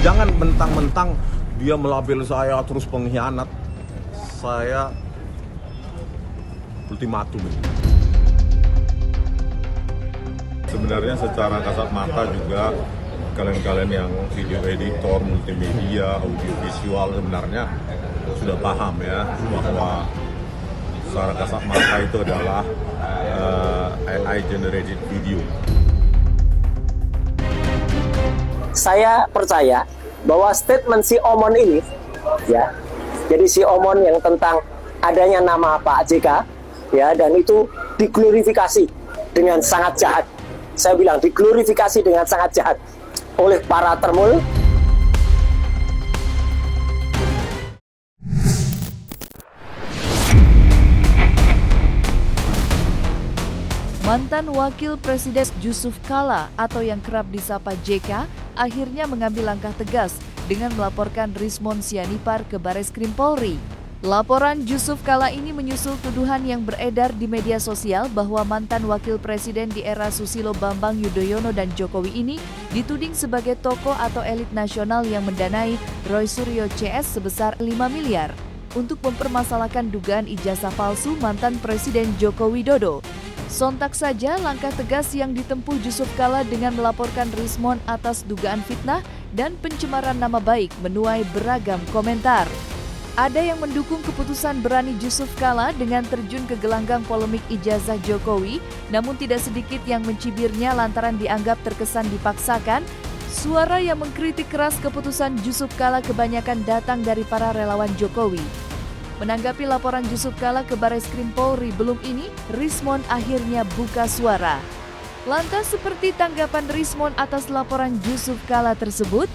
Jangan mentang-mentang dia melabel saya terus pengkhianat. Saya ultimatum ini. Sebenarnya secara kasat mata juga kalian-kalian yang video editor, multimedia, audiovisual sebenarnya sudah paham ya bahwa secara kasat mata itu adalah AI generated video. Saya percaya bahwa statement si Omon ini, ya, jadi si Omon yang tentang adanya nama Pak JK, ya, dan itu diglorifikasi dengan sangat jahat. Saya bilang diglorifikasi dengan sangat jahat oleh para termul. Mantan Wakil Presiden Yusuf Kala atau yang kerap disapa JK akhirnya mengambil langkah tegas dengan melaporkan Rismon Sianipar ke Bareskrim Polri. Laporan Yusuf Kala ini menyusul tuduhan yang beredar di media sosial bahwa mantan Wakil Presiden di era Susilo Bambang Yudhoyono dan Jokowi ini dituding sebagai tokoh atau elit nasional yang mendanai Roy Suryo CS sebesar 5 miliar untuk mempermasalahkan dugaan ijazah palsu mantan Presiden Joko Widodo. Sontak saja langkah tegas yang ditempuh Yusuf Kala dengan melaporkan Rismon atas dugaan fitnah dan pencemaran nama baik menuai beragam komentar. Ada yang mendukung keputusan berani Yusuf Kala dengan terjun ke gelanggang polemik ijazah Jokowi, namun tidak sedikit yang mencibirnya lantaran dianggap terkesan dipaksakan. Suara yang mengkritik keras keputusan Yusuf Kala kebanyakan datang dari para relawan Jokowi. Menanggapi laporan Yusuf Kala ke Bareskrim Polri belum ini, Rismon akhirnya buka suara. Lantas seperti tanggapan Rismon atas laporan Yusuf Kala tersebut?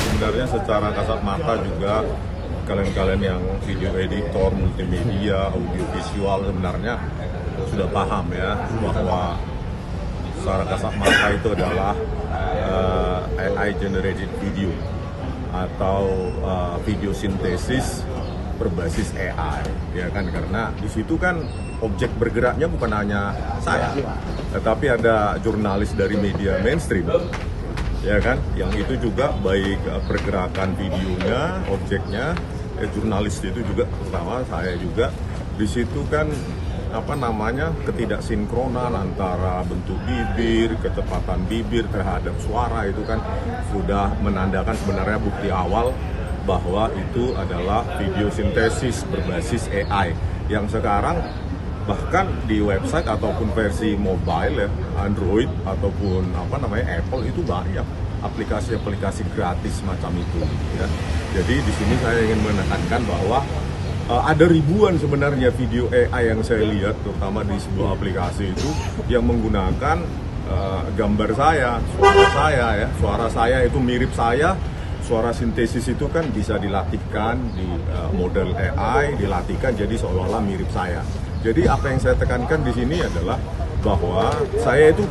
Sebenarnya secara kasat mata juga kalian-kalian yang video editor, multimedia, audiovisual sebenarnya sudah paham ya bahwa secara kasat mata itu adalah AI generated video atau video sintesis berbasis AI, ya kan, karena di situ kan objek bergeraknya bukan hanya saya, tetapi ada jurnalis dari media mainstream, ya kan, yang itu juga baik pergerakan videonya, objeknya, jurnalis itu juga, terutama saya juga di situ kan ketidaksinkronan antara bentuk bibir, kecepatan bibir terhadap suara itu kan sudah menandakan sebenarnya bukti awal bahwa itu adalah video sintesis berbasis AI yang sekarang bahkan di website ataupun versi mobile ya, Android ataupun Apple itu banyak aplikasi-aplikasi gratis macam itu ya. Jadi di sini saya ingin menekankan bahwa ada ribuan sebenarnya video AI yang saya lihat, terutama di sebuah aplikasi itu yang menggunakan gambar saya, suara saya itu mirip saya, suara sintesis itu kan bisa dilatihkan di model AI, dilatihkan jadi seolah-olah mirip saya. Jadi apa yang saya tekankan di sini adalah bahwa saya itu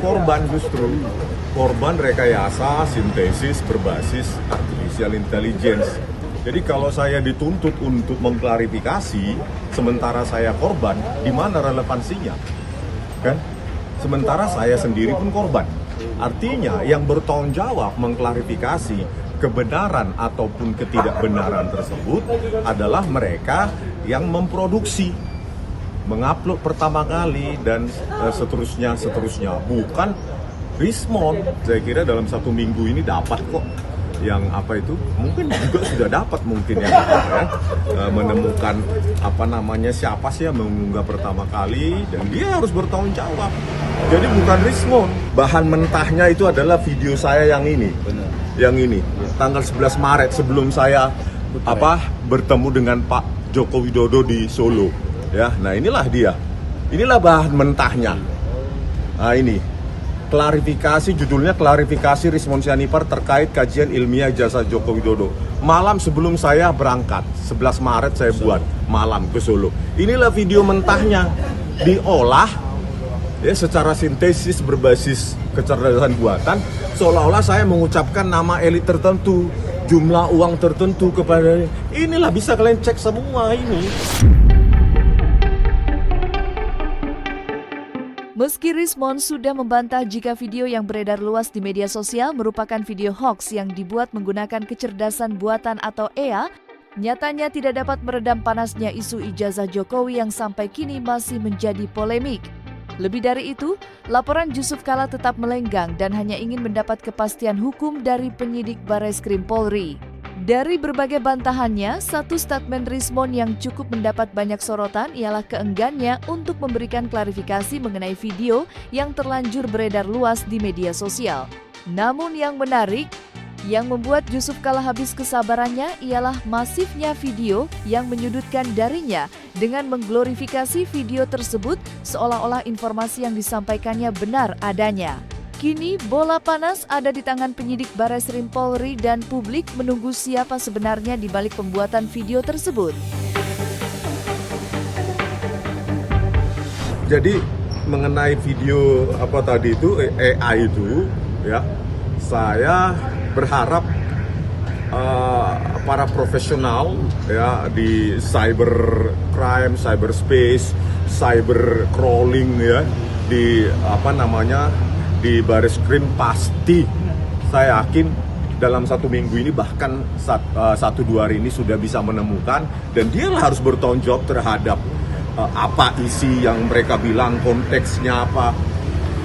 korban rekayasa sintesis berbasis artificial intelligence. Jadi kalau saya dituntut untuk mengklarifikasi, sementara saya korban, di mana relevansinya? Kan? Sementara saya sendiri pun korban. Artinya yang bertanggung jawab mengklarifikasi kebenaran ataupun ketidakbenaran tersebut adalah mereka yang memproduksi, mengupload pertama kali dan seterusnya, bukan Rismon. Saya kira dalam 1 minggu ini dapat kok. Yang mungkin juga sudah dapat mungkin ya, menemukan siapa sih yang mengunggah pertama kali dan dia harus bertanggung jawab. Jadi bukan Rismon. Bahan mentahnya itu adalah video saya yang ini. Yang ini. Tanggal 11 Maret sebelum saya bertemu dengan Pak Joko Widodo di Solo. Ya, nah inilah dia. Inilah bahan mentahnya. Nah ini. Judulnya klarifikasi Rismon Sianipar terkait kajian ilmiah jasa Joko Widodo. Malam sebelum saya berangkat, 11 Maret saya buat malam ke Solo. Inilah video mentahnya, diolah ya secara sintesis berbasis kecerdasan buatan, seolah-olah saya mengucapkan nama elit tertentu, jumlah uang tertentu kepada. Inilah bisa kalian cek semua ini. Meski Rismond sudah membantah jika video yang beredar luas di media sosial merupakan video hoax yang dibuat menggunakan kecerdasan buatan atau AI, nyatanya tidak dapat meredam panasnya isu ijazah Jokowi yang sampai kini masih menjadi polemik. Lebih dari itu, laporan Jusuf Kalla tetap melenggang dan hanya ingin mendapat kepastian hukum dari penyidik Bareskrim Polri. Dari berbagai bantahannya, satu statement Rismond yang cukup mendapat banyak sorotan ialah keenggannya untuk memberikan klarifikasi mengenai video yang terlanjur beredar luas di media sosial. Namun yang menarik, yang membuat Jusuf Kalla habis kesabarannya ialah masifnya video yang menyudutkan darinya dengan mengglorifikasi video tersebut seolah-olah informasi yang disampaikannya benar adanya. Kini bola panas ada di tangan penyidik Bareskrim Polri dan publik menunggu siapa sebenarnya di balik pembuatan video tersebut. Jadi mengenai video apa tadi itu AI itu ya, saya berharap para profesional ya di cyber crime, cyberspace, cyber crawling ya, di di Bareskrim pasti saya yakin dalam 1 minggu ini bahkan 1-2 hari ini sudah bisa menemukan, dan dia harus bertanggung jawab terhadap apa isi yang mereka bilang, konteksnya apa.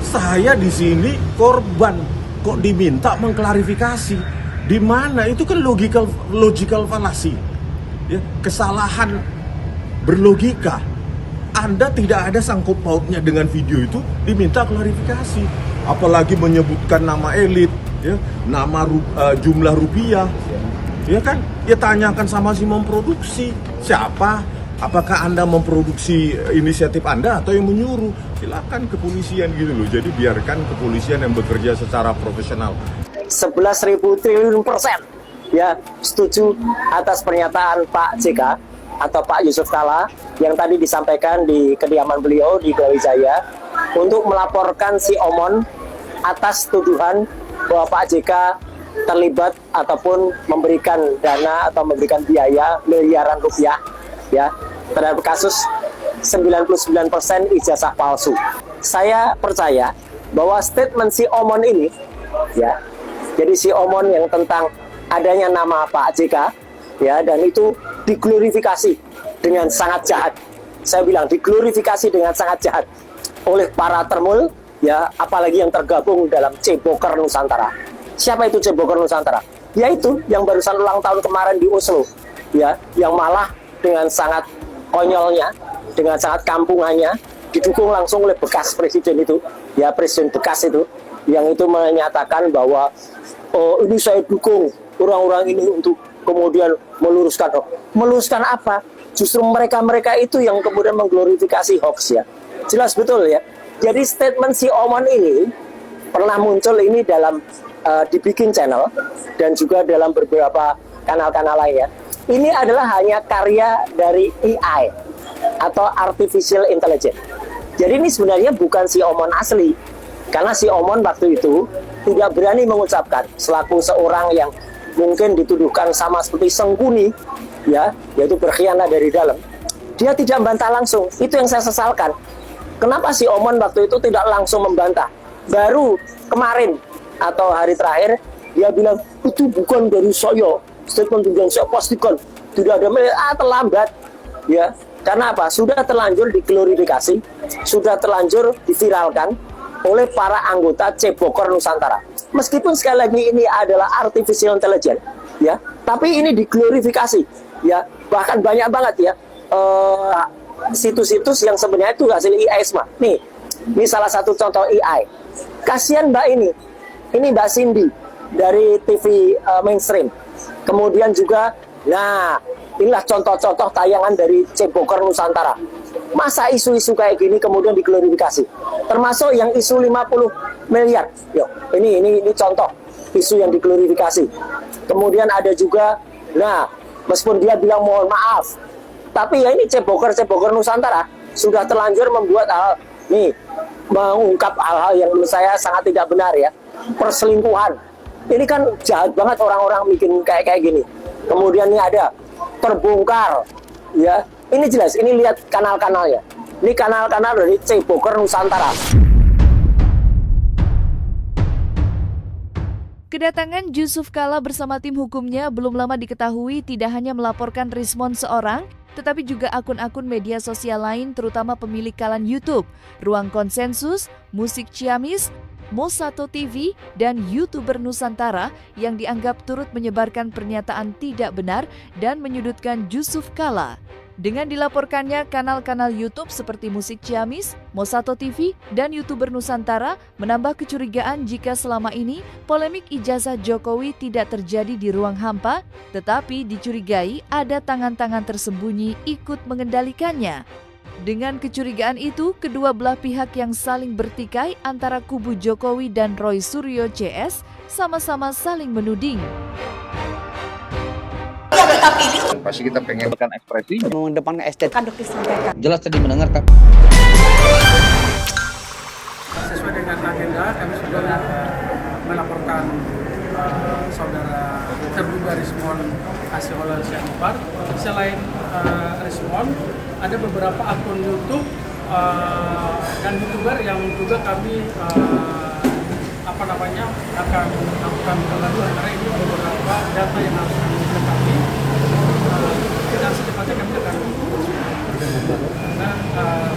Saya di sini korban kok diminta mengklarifikasi. Di mana itu kan logical fallacy. Ya, kesalahan berlogika. Anda tidak ada sangkut pautnya dengan video itu, diminta klarifikasi. Apalagi menyebutkan nama elit, ya, nama jumlah rupiah, ya kan? Ya tanyakan sama si memproduksi, siapa? Apakah Anda memproduksi inisiatif Anda atau yang menyuruh? Silakan kepolisian gitu loh. Jadi biarkan kepolisian yang bekerja secara profesional. 11.000 triliun persen, ya, setuju atas pernyataan Pak JK atau Pak Jusuf Kalla yang tadi disampaikan di kediaman beliau di Brawijaya untuk melaporkan si Omon atas tuduhan bahwa Pak JK terlibat ataupun memberikan dana atau memberikan biaya miliaran rupiah ya terhadap kasus 99% ijazah palsu. Saya percaya bahwa statement si Omon ini ya, jadi si Omon yang tentang adanya nama Pak JK ya, dan itu diglorifikasi dengan sangat jahat. Saya bilang diglorifikasi dengan sangat jahat oleh para termul ya, apalagi yang tergabung dalam Ceboker Nusantara. Siapa itu Ceboker Nusantara? Yaitu yang barusan ulang tahun kemarin di Oslo ya, yang malah dengan sangat konyolnya, dengan sangat kampungannya didukung langsung oleh bekas presiden itu ya, presiden bekas itu, yang itu menyatakan bahwa oh, ini saya dukung orang-orang ini untuk kemudian meluruskan hoax. Meluruskan apa? Justru mereka-mereka itu yang kemudian mengglorifikasi hoax ya. Jelas betul ya. Jadi statement si Omon ini pernah muncul ini dalam dibikin channel dan juga dalam beberapa kanal-kanal lain ya. Ini adalah hanya karya dari AI atau Artificial Intelligence. Jadi ini sebenarnya bukan si Omon asli. Karena si Omon waktu itu tidak berani mengucapkan selaku seorang yang mungkin dituduhkan sama seperti Sengkuni ya, yaitu berkhianat dari dalam. Dia tidak membantah langsung. Itu yang saya sesalkan. Kenapa si Omon waktu itu tidak langsung membantah? Baru kemarin atau hari terakhir dia bilang itu bukan dari saya. Statement yang saya pastikan tidak ada, terlambat ya. Karena apa? Sudah terlanjur diglorifikasi, sudah terlanjur diviralkan oleh para anggota Ceboker Nusantara. Meskipun sekali lagi ini adalah Artificial Intelligence ya, tapi ini diglorifikasi ya. Bahkan banyak banget ya situs-situs yang sebenarnya itu hasil AI semua. Nih, ini salah satu contoh AI. Kasihan Mbak ini Mbak Cindy dari TV mainstream. Kemudian juga, nah inilah contoh-contoh tayangan dari Ceboker Nusantara. Masa isu-isu kayak gini kemudian diglorifikasi? Termasuk yang isu 50 miliar. Yuk, ini contoh isu yang diglorifikasi. Kemudian ada juga, nah meskipun dia bilang mohon maaf, tapi ya ini Ceboker Nusantara sudah terlanjur membuat hal nih, mengungkap hal-hal yang menurut saya sangat tidak benar ya. Perselingkuhan. Ini kan jahat banget orang-orang bikin kayak gini. Kemudian ini ada terbongkar ya. Ini jelas, ini lihat kanal-kanalnya. Ini kanal-kanal dari Ceboker Nusantara. Kedatangan Jusuf Kalla bersama tim hukumnya belum lama diketahui tidak hanya melaporkan Rismon seorang, tetapi juga akun-akun media sosial lain terutama pemilik kalan YouTube, Ruang Konsensus, Musik Ciamis, Mo1 TV, dan YouTuber Nusantara yang dianggap turut menyebarkan pernyataan tidak benar dan menyudutkan Jusuf Kalla. Dengan dilaporkannya kanal-kanal YouTube seperti Musik Ciamis, Mo1 TV, dan YouTuber Nusantara menambah kecurigaan jika selama ini polemik ijazah Jokowi tidak terjadi di ruang hampa, tetapi dicurigai ada tangan-tangan tersembunyi ikut mengendalikannya. Dengan kecurigaan itu, kedua belah pihak yang saling bertikai antara kubu Jokowi dan Roy Suryo CS sama-sama saling menuding. Pasti kita pengen ekspresinya. Mengedepankan estetika. Jelas tadi mendengarkan. Sesuai dengan agenda, kami sudah melaporkan saudara terduga Rismon Asihol Sianipar. Selain Rismon, ada beberapa akun YouTube dan YouTuber yang juga kami akan melakukan pengaduan karena ini beberapa data yang harus kami lengkapi. Dan secepatnya kami akan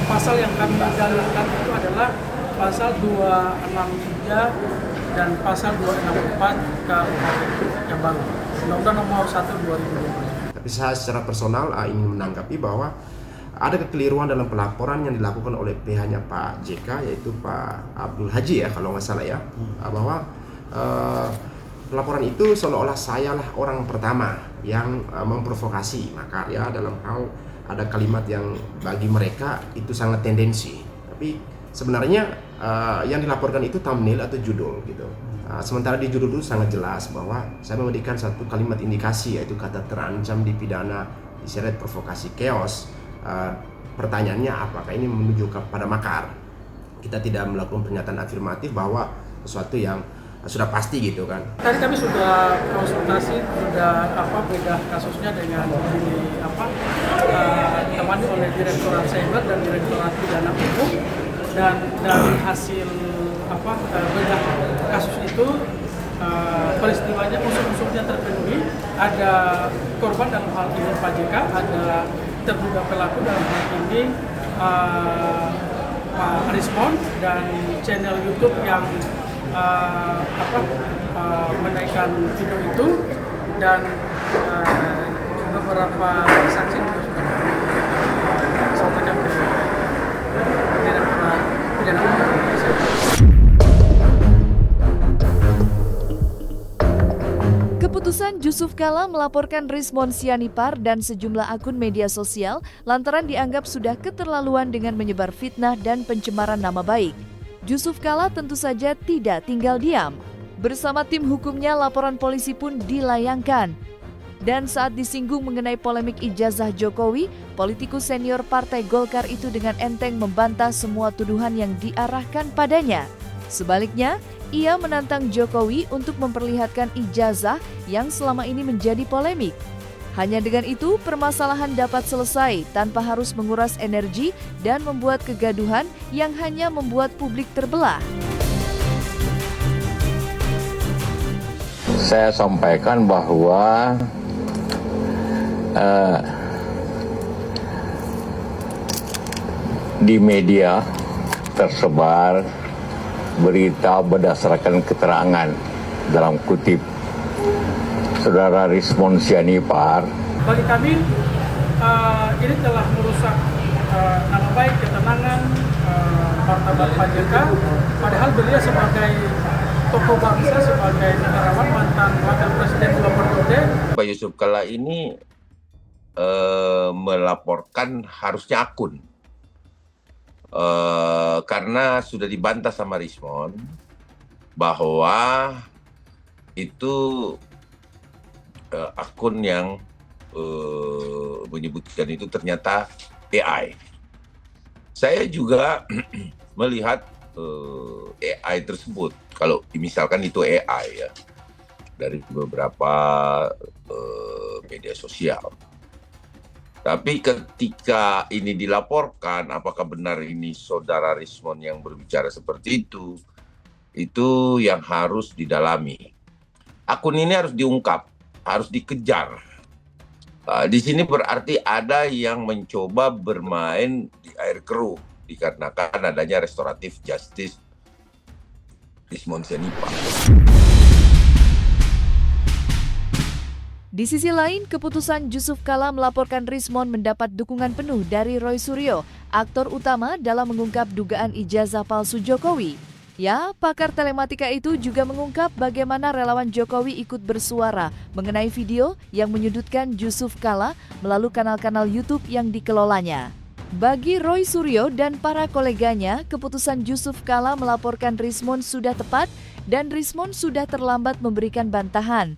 pasal yang kami dalilkan itu adalah pasal 263 dan pasal 264 KUHP yang baru, Undang-Undang Nomor 1 2020. Tapi saya secara personal ingin menanggapi bahwa ada kekeliruan dalam pelaporan yang dilakukan oleh pihaknya Pak JK, yaitu Pak Abdul Haji ya kalau nggak salah ya, bahwa pelaporan itu seolah-olah sayalah orang pertama yang memprovokasi. Maka ya dalam hal ada kalimat yang bagi mereka itu sangat tendensi, tapi sebenarnya yang dilaporkan itu thumbnail atau judul gitu. Sementara di judul itu sangat jelas bahwa saya memberikan satu kalimat indikasi, yaitu kata terancam dipidana diseret provokasi chaos. Pertanyaannya apakah ini menuju kepada makar? Kita tidak melakukan pernyataan afirmatif bahwa sesuatu yang sudah pasti gitu kan. Tadi kami sudah konsultasi, sudah beda kasusnya dengan ditemani oleh Direktorat Cyber dan Direktorat Pidana Umum, dan dari hasil bedah kasus itu peristiwanya unsur-unsurnya terpenuhi. Ada korban dalam hal ini Pak JK, ada terduga pelaku dalam hal ini Pak Rismon, dan channel YouTube yang menaikkan video itu, dan beberapa saksi juga sudah sampaikan ke Direktorat Pidana Umum. Keputusan Jusuf Kalla melaporkan Rismon Sianipar dan sejumlah akun media sosial lantaran dianggap sudah keterlaluan dengan menyebar fitnah dan pencemaran nama baik. Jusuf Kalla tentu saja tidak tinggal diam. Bersama tim hukumnya, laporan polisi pun dilayangkan. Dan saat disinggung mengenai polemik ijazah Jokowi, politikus senior Partai Golkar itu dengan enteng membantah semua tuduhan yang diarahkan padanya. Sebaliknya, ia menantang Jokowi untuk memperlihatkan ijazah yang selama ini menjadi polemik. Hanya dengan itu, permasalahan dapat selesai tanpa harus menguras energi dan membuat kegaduhan yang hanya membuat publik terbelah. Saya sampaikan bahwa di media tersebar berita berdasarkan keterangan dalam kutip Saudara Rismon Sianipar. Bagi kami, ini telah merusak nama baik, ketenangan, martabat Pak JK. Padahal beliau sebagai tokoh bangsa, sebagai negarawan, mantan wakil presiden 2 periode. Pak Jusuf Kalla ini melaporkan harusnya akun. Karena sudah dibantah sama Rismon bahwa itu akun yang menyebutkan itu ternyata AI. Saya juga melihat AI tersebut, kalau misalkan itu AI ya, dari beberapa media sosial. Tapi ketika ini dilaporkan, apakah benar ini saudara Rismond yang berbicara seperti itu yang harus didalami. Akun ini harus diungkap, harus dikejar. Di sini berarti ada yang mencoba bermain di air keruh, dikarenakan adanya restoratif justice Rismond Sianipar. Di sisi lain, keputusan Jusuf Kalla melaporkan Rismond mendapat dukungan penuh dari Roy Suryo, aktor utama dalam mengungkap dugaan ijazah palsu Jokowi. Ya, pakar telematika itu juga mengungkap bagaimana relawan Jokowi ikut bersuara mengenai video yang menyudutkan Jusuf Kalla melalui kanal-kanal YouTube yang dikelolanya. Bagi Roy Suryo dan para koleganya, keputusan Jusuf Kalla melaporkan Rismond sudah tepat dan Rismond sudah terlambat memberikan bantahan.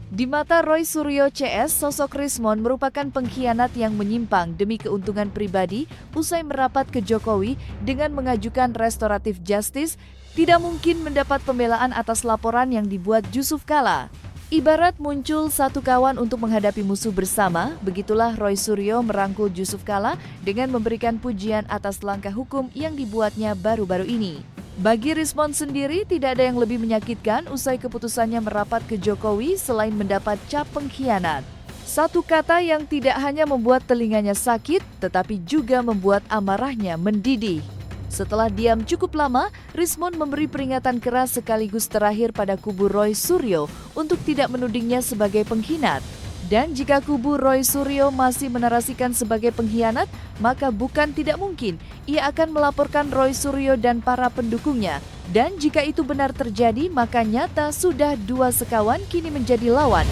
Di mata Roy Suryo CS, sosok Rismond merupakan pengkhianat yang menyimpang demi keuntungan pribadi usai merapat ke Jokowi dengan mengajukan restoratif justice, tidak mungkin mendapat pembelaan atas laporan yang dibuat Jusuf Kalla. Ibarat muncul satu kawan untuk menghadapi musuh bersama, begitulah Roy Suryo merangkul Jusuf Kalla dengan memberikan pujian atas langkah hukum yang dibuatnya baru-baru ini. Bagi Rismond sendiri, tidak ada yang lebih menyakitkan usai keputusannya merapat ke Jokowi selain mendapat cap pengkhianat. Satu kata yang tidak hanya membuat telinganya sakit, tetapi juga membuat amarahnya mendidih. Setelah diam cukup lama, Rismond memberi peringatan keras sekaligus terakhir pada kubu Roy Suryo untuk tidak menudingnya sebagai pengkhianat. Dan jika kubu Roy Suryo masih menarasikan sebagai pengkhianat, maka bukan tidak mungkin ia akan melaporkan Roy Suryo dan para pendukungnya. Dan jika itu benar terjadi, maka nyata sudah dua sekawan kini menjadi lawan.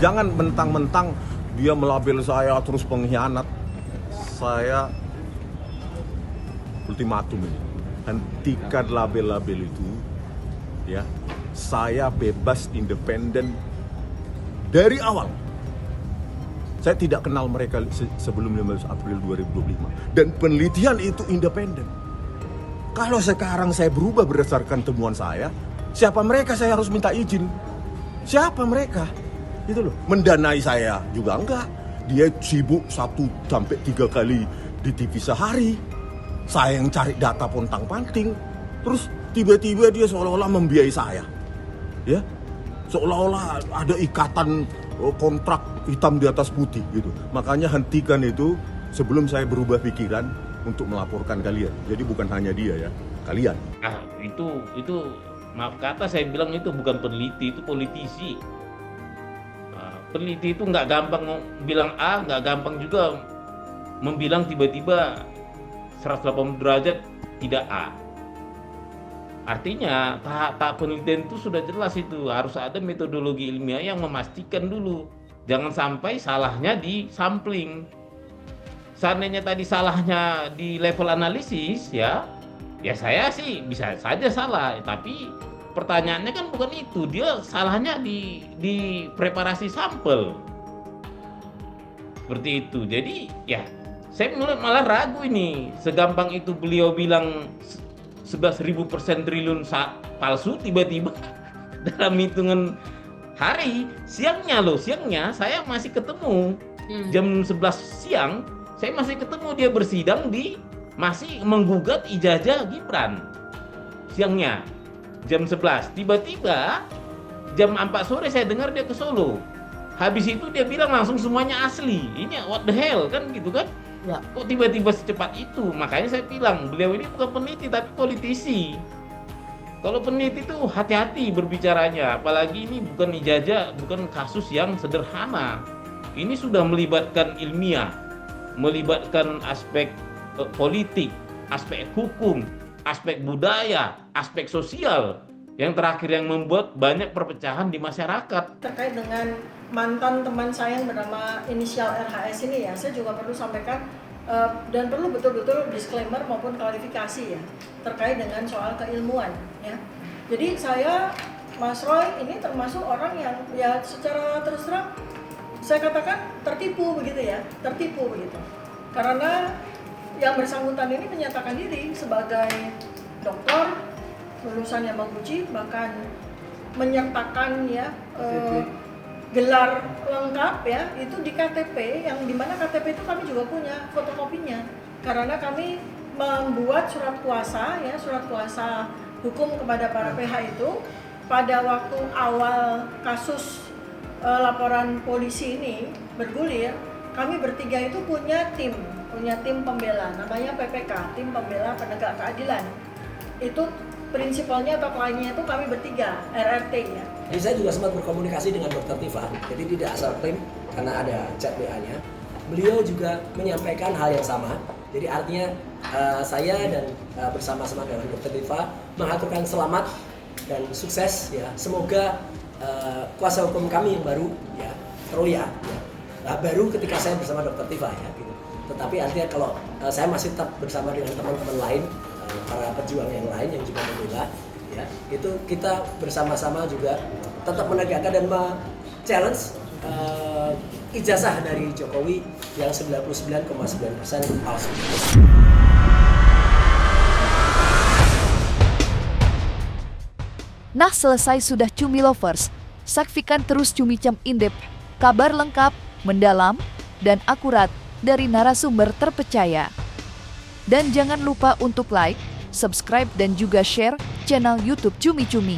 Jangan mentang-mentang dia melabel saya terus pengkhianat. Saya ultimatum ini. Hentikan label-label itu, ya. Saya bebas independen dari awal. Saya tidak kenal mereka sebelum 15 April 2025. Dan penelitian itu independen. Kalau sekarang saya berubah berdasarkan temuan saya, siapa mereka saya harus minta izin? Siapa mereka? Itu loh. Mendanai saya juga enggak. Dia sibuk 1-3 kali di TV sehari. Saya yang cari data pontang-panting. Terus tiba-tiba dia seolah-olah membiayai saya. Ya, seolah-olah ada ikatan kontrak hitam di atas putih gitu. Makanya hentikan itu sebelum saya berubah pikiran untuk melaporkan kalian. Jadi bukan hanya dia ya, kalian. Itu maaf kata saya bilang itu bukan peneliti, itu politisi. Peneliti itu nggak gampang bilang A, nggak gampang juga membilang tiba-tiba 180 derajat tidak A. Artinya tahap penelitian itu sudah jelas, itu harus ada metodologi ilmiah yang memastikan dulu. Jangan sampai salahnya di sampling. Seandainya tadi salahnya di level analisis ya saya sih bisa saja salah. Tapi pertanyaannya kan bukan itu, dia salahnya di preparasi sampel. Seperti itu. Jadi ya saya malah ragu ini. Segampang itu beliau bilang 11.000% triliun palsu, tiba-tiba dalam hitungan hari, siangnya saya masih ketemu jam 11 siang, saya masih ketemu dia bersidang masih menggugat ijazah Gibran siangnya jam 11. Tiba-tiba jam 4 sore saya dengar dia ke Solo. Habis itu dia bilang langsung semuanya asli. Ini what the hell kan gitu kan? Ya. Kok tiba-tiba secepat itu? Makanya saya bilang beliau ini bukan peneliti tapi politisi. Kalau peneliti itu hati-hati berbicaranya, apalagi ini bukan ijazah, bukan kasus yang sederhana. Ini sudah melibatkan ilmiah, melibatkan aspek politik, aspek hukum, aspek budaya, aspek sosial. Yang terakhir yang membuat banyak perpecahan di masyarakat. Terkait dengan mantan teman saya yang bernama inisial RHS ini ya, saya juga perlu sampaikan dan perlu betul-betul disclaimer maupun klarifikasi ya terkait dengan soal keilmuan ya. Jadi saya, Mas Roy ini termasuk orang yang ya secara terus terang saya katakan tertipu begitu ya, tertipu begitu. Karena yang bersangkutan ini menyatakan diri sebagai dokter lulusan Yamaguchi, bahkan menyertakan ya gelar lengkap ya itu di KTP, yang dimana KTP itu kami juga punya fotokopinya karena kami membuat surat kuasa hukum kepada para pihak itu pada waktu awal kasus laporan polisi ini bergulir. Kami bertiga itu punya tim pembela namanya PPK, tim pembela penegak keadilan. Itu prinsipalnya atau kliennya itu kami bertiga, RRT ya. Jadi saya juga sempat berkomunikasi dengan Dr. Tifa, jadi tidak asal klaim karena ada chat WA-nya. Beliau juga menyampaikan hal yang sama. Jadi artinya saya dan bersama-sama dengan Dr. Tifa mengaturkan selamat dan sukses ya. Semoga kuasa hukum kami yang baru ya, Troya ya. Baru ketika saya bersama Dr. Tifa ya gitu. Tetapi artinya kalau saya masih tetap bersama dengan teman-teman lain, para pejuang yang lain yang juga membela ya, itu kita bersama-sama juga tetap menegakkan dan challenge ijazah dari Jokowi yang 99,9% palsu. Nah, selesai sudah Cumi Lovers. Saksikan terus Cumi Cam In-Depth, kabar lengkap, mendalam, dan akurat dari narasumber terpercaya. Dan jangan lupa untuk like, subscribe, dan juga share channel YouTube Cumi Cumi.